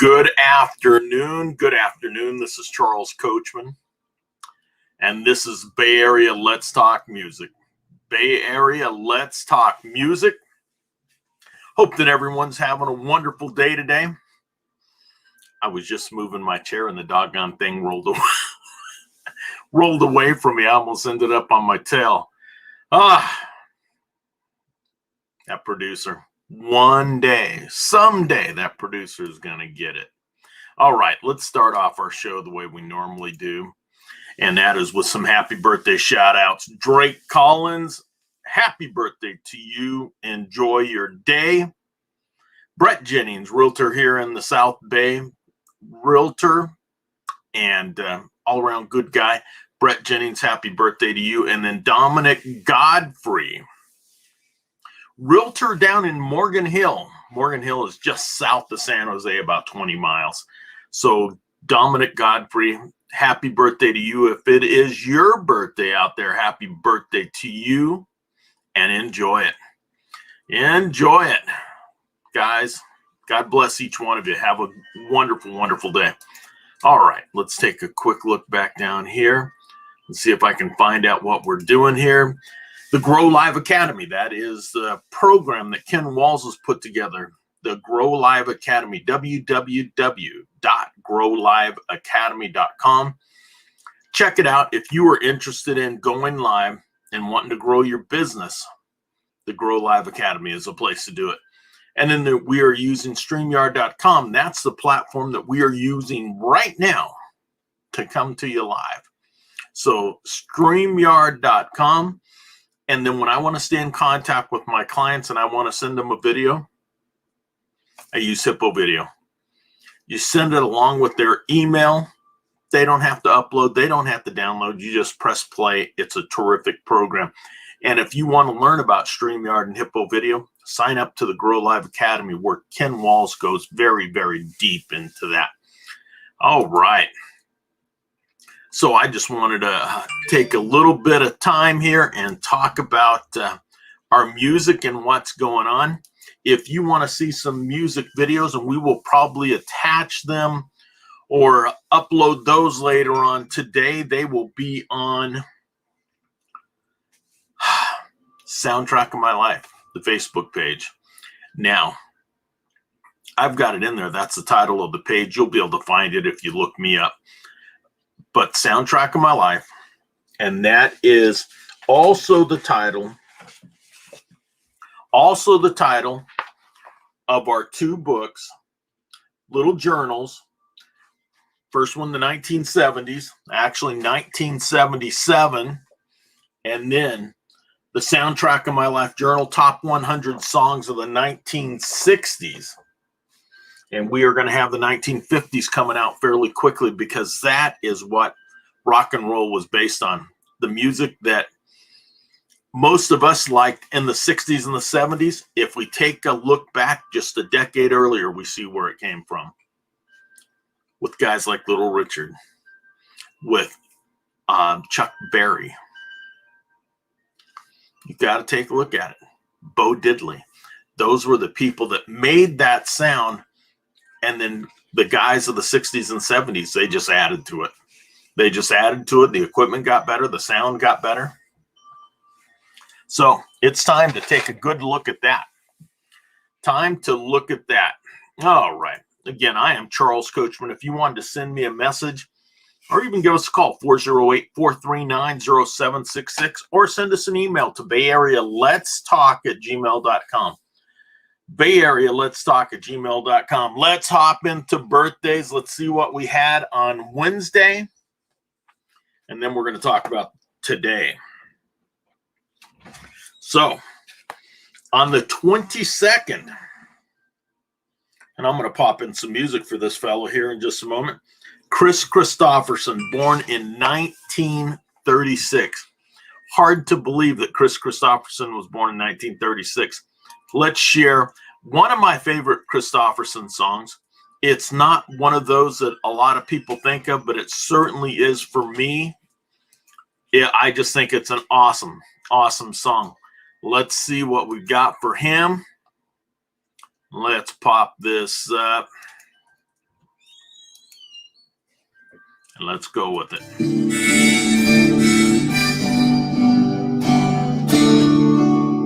Good afternoon. Good afternoon. This is Charles Coachman, and this is Bay Area Let's Talk Music. Bay Area Let's Talk Music. Hope that everyone's having a wonderful day today. I was just moving my chair and the doggone thing rolled away from me. I almost ended up on my tail. That producer. One day, someday, that producer is going to get it. All right, let's start off our show the way we normally do, and that is with some happy birthday shout-outs. Drake Collins, happy birthday to you. Enjoy your day. Brett Jennings, realtor here in the South Bay, realtor and all-around good guy. Brett Jennings, happy birthday to you. And then Dominic Godfrey, realtor down in Morgan Hill. Morgan Hill is just south of San Jose, about 20 miles. So Dominic Godfrey, happy birthday to you. If it is your birthday out there, happy birthday to you, and enjoy it. Enjoy it, guys. God bless each one of you. Have a wonderful, wonderful day. All right, let's take a quick look back down here and see if I can find out what we're doing here. The Grow Live Academy, that is the program that Ken Walls has put together. The Grow Live Academy, www.growliveacademy.com. Check it out if you are interested in going live and wanting to grow your business. The Grow Live Academy is a place to do it. And then we are using StreamYard.com. That's the platform that we are using right now to come to you live. So StreamYard.com. And then when I want to stay in contact with my clients and I want to send them a video, I use Hippo Video. You send it along with their email. They don't have to upload. They don't have to download. You just press play. It's a terrific program. And if you want to learn about StreamYard and Hippo Video, sign up to the Grow Live Academy where Ken Walls goes very, very deep into that. All right. So I just wanted to take a little bit of time here and talk about our music and what's going on. If you want to see some music videos, and we will probably attach them or upload those later on today, they will be on Soundtrack of My Life, the Facebook page. Now, I've got it in there. That's the title of the page. You'll be able to find it if you look me up. But Soundtrack of My Life, and that is also the title of our two books, little journals. First one, the 1970s, actually 1977, and then the Soundtrack of My Life journal, top 100 songs of the 1960s. And we are going to have the 1950s coming out fairly quickly because that is what rock and roll was based on. The music that most of us liked in the 60s and the 70s, if we take a look back just a decade earlier, we see where it came from. With guys like Little Richard, with Chuck Berry. You got to take a look at it. Bo Diddley. Those were the people that made that sound. And then the guys of the 60s and 70s, they just added to it. They just added to it. The equipment got better. The sound got better. So it's time to take a good look at that. Time to look at that. All right. Again, I am Charles Coachman. If you wanted to send me a message or even give us a call, 408-439-0766, or send us an email to BayAreaLet'sTalk@gmail.com. Bay Area Let's Talk at gmail.com. Let's hop into birthdays. Let's see what we had on Wednesday. And then we're going to talk about today. So, on the 22nd, and I'm going to pop in some music for this fellow here in just a moment. Kris Kristofferson, born in 1936. Hard to believe that Kris Kristofferson was born in 1936. Let's share one of my favorite Kristofferson songs. It's not one of those that a lot of people think of, but it certainly is for me. I just think it's an awesome, awesome song. Let's see what we've got for him. Let's pop this up. And let's go with it.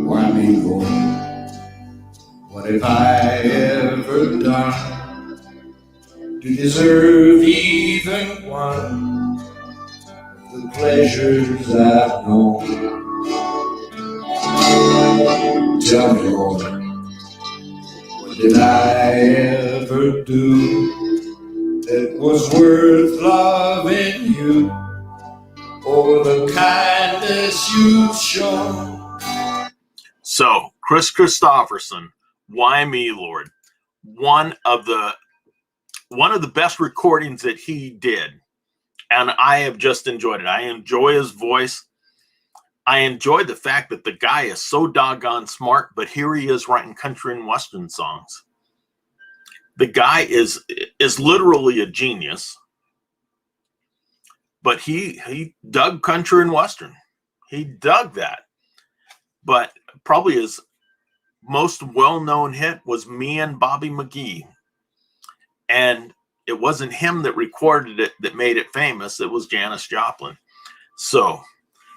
Why me, Lord? What have I ever done to deserve even one of the pleasures I've known? Tell me, Lord, what did I ever do that was worth loving you, or the kindness you've shown? So, Kris Kristofferson, Why Me, Lord? One of the best recordings that he did, and I have just enjoyed it. I enjoy his voice. I enjoy the fact that the guy is so doggone smart, but here he is writing country and western songs. The guy is literally a genius, but he dug country and western. He dug that. But probably his most well-known hit was Me and Bobby McGee. And it wasn't him that recorded it that made it famous. It was Janis Joplin. So,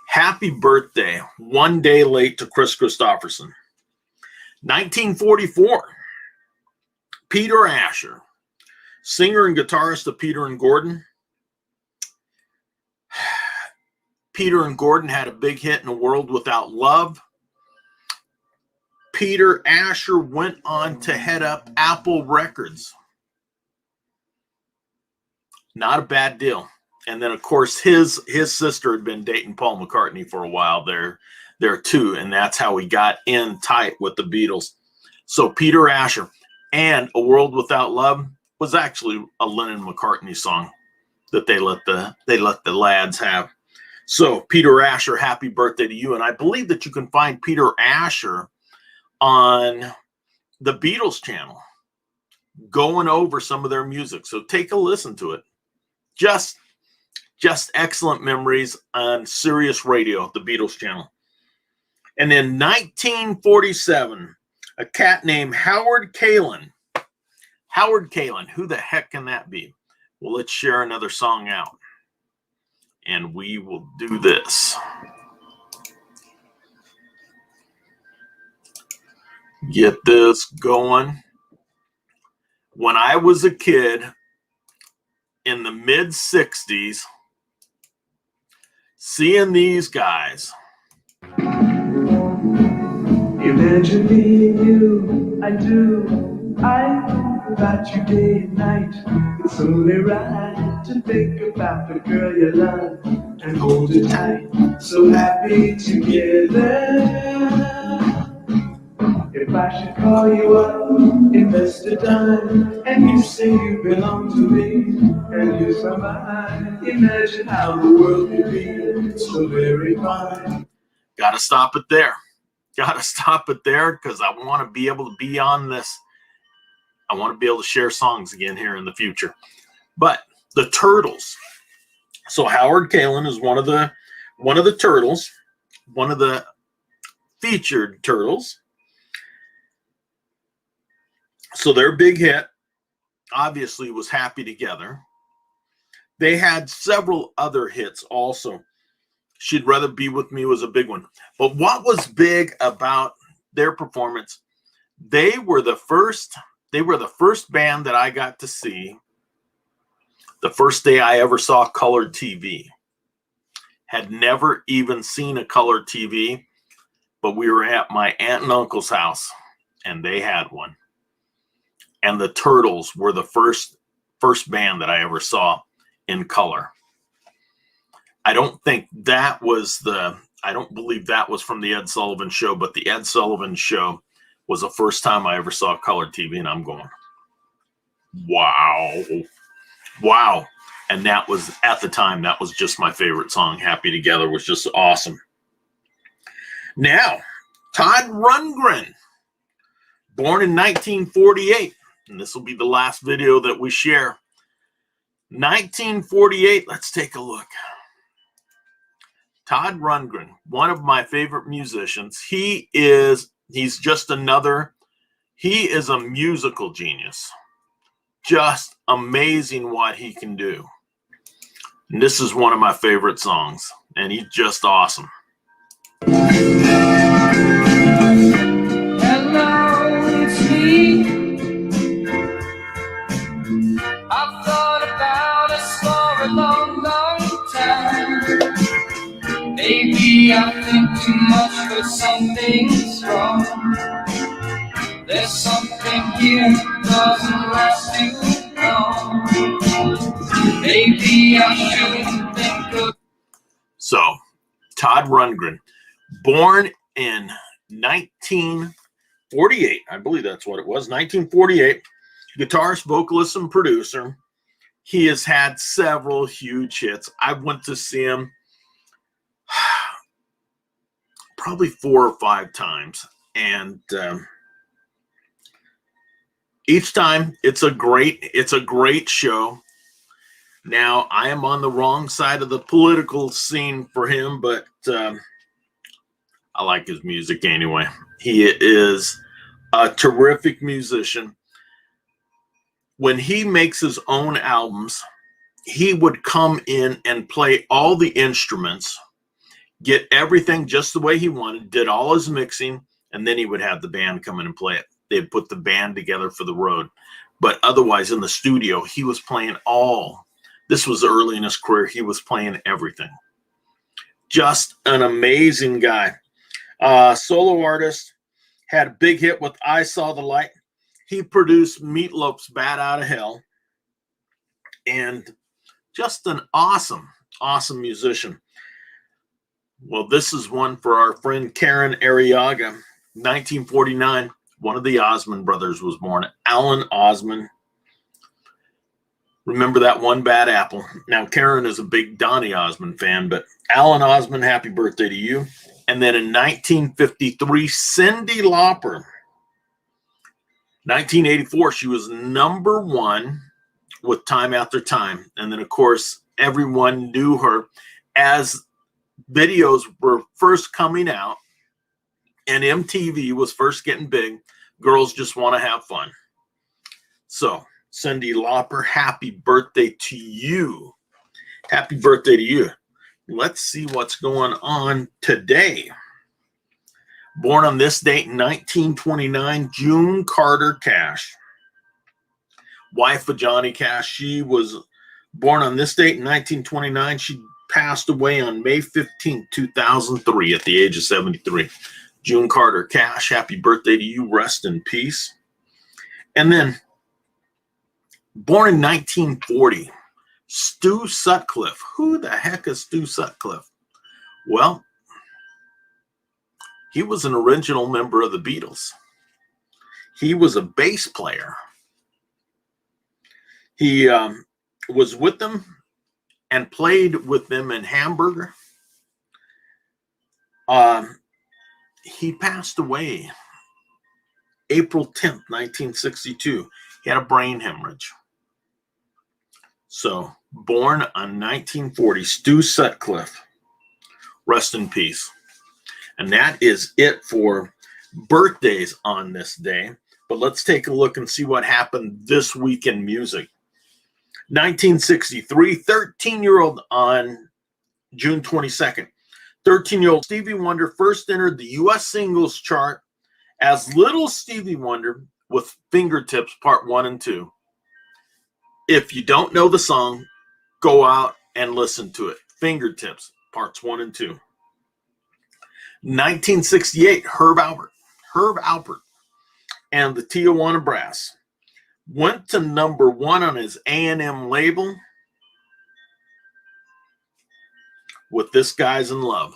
happy birthday, one day late, to Kris Kristofferson. 1944, Peter Asher, singer and guitarist of Peter and Gordon. Peter and Gordon had a big hit in A World Without Love. Peter Asher went on to head up Apple Records. Not a bad deal. And then, of course, his sister had been dating Paul McCartney for a while there too, and that's how he got in tight with the Beatles. So Peter Asher, and A World Without Love was actually a Lennon McCartney song that they let the lads have. So Peter Asher, happy birthday to you. And I believe that you can find Peter Asher on the Beatles channel, going over some of their music. So take a listen to it. Just excellent memories on Sirius Radio, the Beatles channel. And in 1947, a cat named Howard Kaylan. Howard Kaylan, who the heck can that be? Well, let's share another song out. And we will do this. Get this going. When I was a kid in the mid-60s, seeing these guys. Imagine me and you, I do. I think about you day and night. It's only right to think about the girl you love and hold her tight. So happy together. If I should call you up, invest a dime, and you say you belong to me, and use my mind, imagine how the world could be so very fine. Gotta stop it there. Gotta stop it there, because I want to be able to be on this. I want to be able to share songs again here in the future. But the Turtles. So Howard Kaylan is one of the Turtles, one of the featured Turtles. So their big hit, obviously, was Happy Together. They had several other hits also. She'd Rather Be With Me was a big one. But what was big about their performance, they were the first band that I got to see the first day I ever saw colored TV. Had never even seen a colored TV, but we were at my aunt and uncle's house, and they had one. And the Turtles were the first band that I ever saw in color. I don't believe that was from the Ed Sullivan Show, but the Ed Sullivan Show was the first time I ever saw colored TV, and I'm going, wow. And that was, at the time, that was just my favorite song. Happy Together was just awesome. Now, Todd Rundgren, born in 1948, and this will be the last video that we share. 1948, let's take a look. Todd Rundgren, one of my favorite musicians. He's just another, he is a musical genius. Just amazing what he can do. And this is one of my favorite songs, and he's just awesome. Hello, it's me. I've thought about us for a long, long time. Maybe I think too much, but something's wrong. There's something here that doesn't last too long. Maybe I shouldn't think of. So, Todd Rundgren, born in 1948, I believe that's what it was, 1948, guitarist, vocalist, and producer. He has had several huge hits. I went to see him probably 4 or 5 times, and each time it's a great show. Now, I am on the wrong side of the political scene for him, but I like his music anyway. He is a terrific musician. When he makes his own albums, he would come in and play all the instruments, get everything just the way he wanted, did all his mixing, and then he would have the band come in and play it. They'd put the band together for the road. But otherwise, in the studio, he was playing all. This was early in his career. He was playing everything. Just an amazing guy. Solo artist, had a big hit with I Saw the Light. He produced Meatloaf's Bat Out of Hell. And just an awesome, awesome musician. Well, this is one for our friend Karen Arriaga. 1949, one of the Osmond brothers was born. Alan Osmond. Remember that one bad apple. Now, Karen is a big Donny Osmond fan, but Alan Osmond, happy birthday to you. And then in 1953, Cyndi Lauper. 1984, she was #1 with Time After Time. And then, of course, everyone knew her as videos were first coming out and MTV was first getting big. Girls Just Want to Have Fun. So, Cyndi Lauper, happy birthday to you. Happy birthday to you. Let's see what's going on today. Born on this date in 1929, June Carter Cash. Wife of Johnny Cash. She was born on this date in 1929. She passed away on May 15, 2003 at the age of 73. June Carter Cash, happy birthday to you. Rest in peace. And then, born in 1940, Stu Sutcliffe. Who the heck is Stu Sutcliffe? Well, he was an original member of the Beatles. He was a bass player. He was with them and played with them in Hamburg. He passed away April 10th, 1962. He had a brain hemorrhage. So, born on 1940, Stu Sutcliffe. Rest in peace. And that is it for birthdays on this day. But let's take a look and see what happened this week in music. 1963, 13-year-old on June 22nd. 13-year-old Stevie Wonder first entered the U.S. singles chart as Little Stevie Wonder with Fingertips Part 1 and 2. If you don't know the song, go out and listen to it. Fingertips Parts 1 and 2. 1968, Herb Alpert and the Tijuana Brass went to #1 on his A&M label with This Guy's in Love.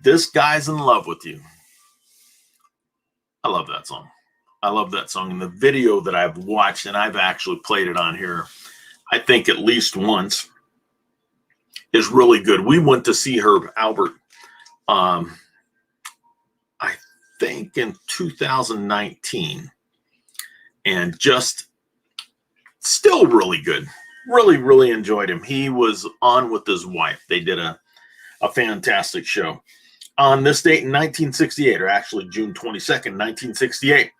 This Guy's in Love with You. I love that song. I love that song. And the video that I've watched, and I've actually played it on here, I think at least once, is really good. We went to see Herb Alpert, I think in 2019, and just still really good. Really, really enjoyed him. He was on with his wife. They did a fantastic show. On this date in 1968, or actually June 22nd, 1968,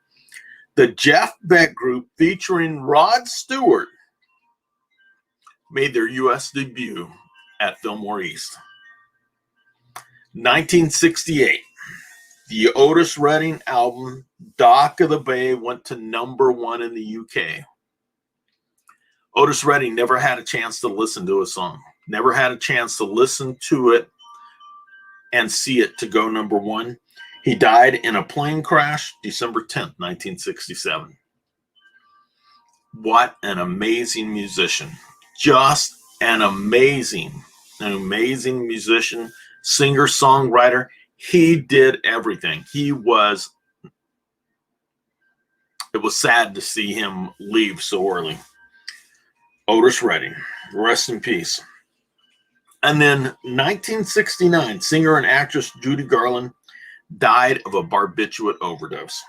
the Jeff Beck Group featuring Rod Stewart made their U.S. debut at Fillmore East. 1968, the Otis Redding album, Dock of the Bay, went to #1 in the UK. Otis Redding never had a chance to listen to a song, never had a chance to listen to it and see it to go #1. He died in a plane crash December 10th, 1967. What an amazing musician. Just an amazing musician, singer, songwriter. He did everything. It was sad to see him leave so early. Otis Redding, rest in peace. And then 1969, singer and actress Judy Garland died of a barbiturate overdose.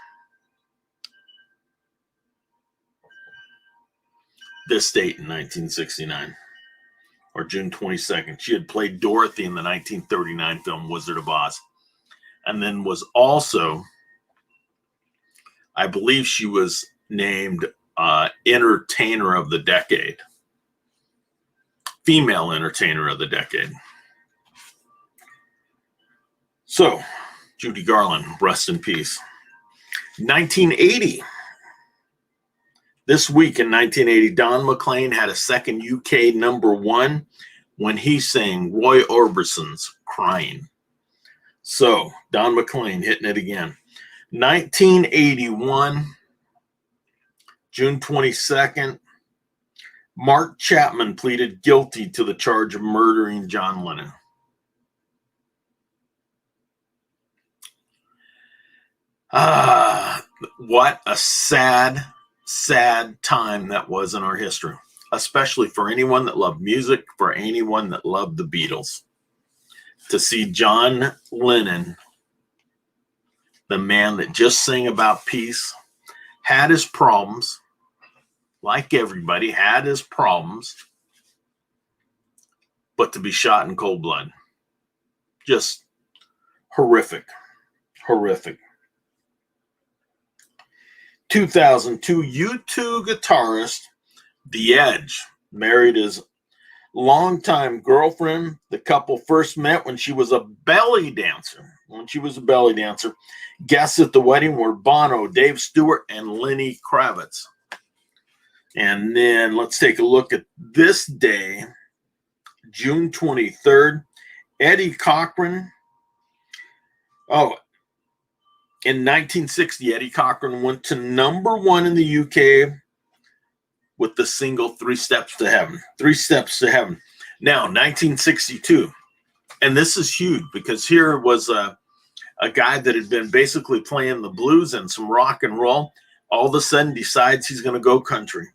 This date in 1969, or June 22nd, she had played Dorothy in the 1939 film Wizard of Oz, and then was also, I believe she was named Entertainer of the Decade, Female Entertainer of the Decade. So, Judy Garland, rest in peace. 1980. This week in 1980, Don McLean had a second UK #1 when he sang Roy Orbison's Crying. So, Don McLean hitting it again. 1981, June 22nd, Mark Chapman pleaded guilty to the charge of murdering John Lennon. What a sad time that was in our history, especially for anyone that loved music, for anyone that loved the Beatles. To see John Lennon, the man that just sang about peace, had his problems, like everybody, had his problems, but to be shot in cold blood, just horrific. 2002, U2 guitarist The Edge married his longtime girlfriend. The couple first met when she was a belly dancer. Guests at the wedding were Bono, Dave Stewart, and Lenny Kravitz. And then let's take a look at this day, June 23rd. Eddie Cochran. In 1960, Eddie Cochran went to #1 in the UK with the single Three Steps to Heaven. Now, 1962, and this is huge because here was a guy that had been basically playing the blues and some rock and roll. All of a sudden decides he's going to go country.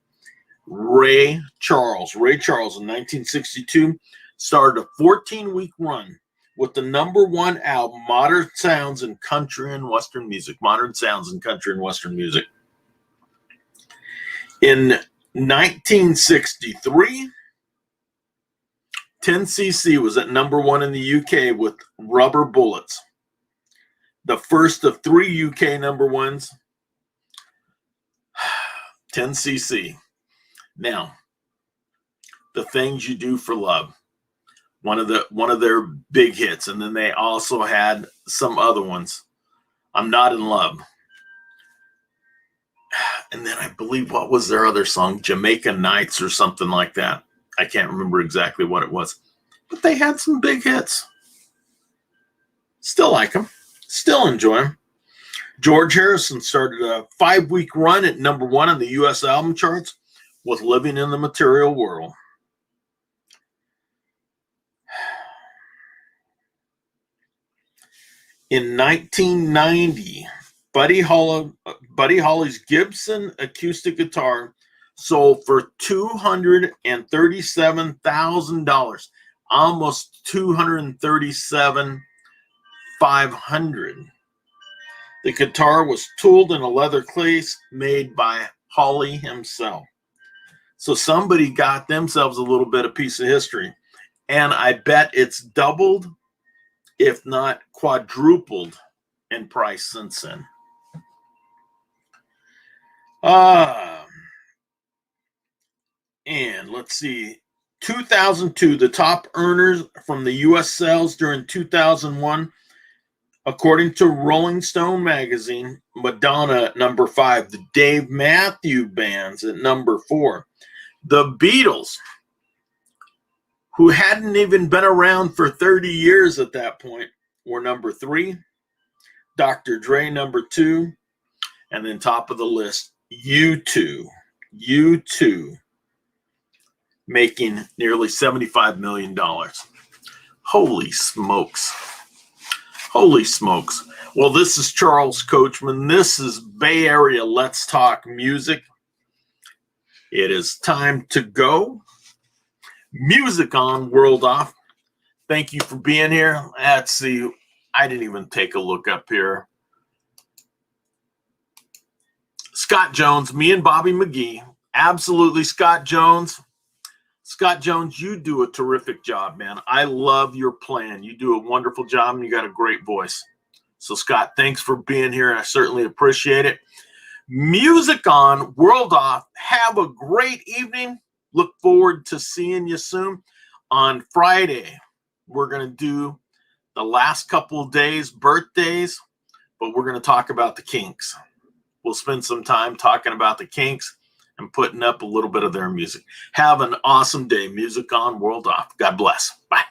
Ray Charles in 1962 started a 14-week run with the #1 album, Modern Sounds in Country and Western Music. In 1963, 10cc was at #1 in the UK with Rubber Bullets. The first of 3 UK #1s, 10cc. Now, The Things You Do for Love, one of their big hits, and then they also had some other ones. I'm Not in Love. And then I believe, what was their other song? Jamaica Nights or something like that. I can't remember exactly what it was. But they had some big hits. Still like them. Still enjoy them. George Harrison started a 5-week run at #1 on the U.S. album charts with Living in the Material World. In 1990, Buddy Holly's Gibson acoustic guitar sold for $237,000, almost $237,500. The guitar was tooled in a leather case made by Holly himself. So somebody got themselves a little bit of piece of history, and I bet it's doubled, if not quadrupled, in price since then. And let's see, 2002, the top earners from the U.S. sales during 2001, according to Rolling Stone magazine, Madonna at number 5, the Dave Matthews Bands at number 4, the Beatles, who hadn't even been around for 30 years at that point, were number 3, Dr. Dre number 2, and then top of the list, U2, making nearly $75 million. Holy smokes. Holy smokes. Well, this is Charles Coachman. This is Bay Area Let's Talk Music. It is time to go. Music on, world off. Thank you for being here. Let's see. I didn't even take a look up here. Scott Jones, me and Bobby McGee. Absolutely, Scott Jones. Scott Jones, you do a terrific job, man. I love your plan. You do a wonderful job, and you got a great voice. So, Scott, thanks for being here, and I certainly appreciate it. Music on, world off. Have a great evening. Look forward to seeing you soon. On Friday, we're going to do the last couple of days, birthdays, but we're going to talk about the Kinks. We'll spend some time talking about the Kinks and putting up a little bit of their music. Have an awesome day. Music on, world off. God bless. Bye.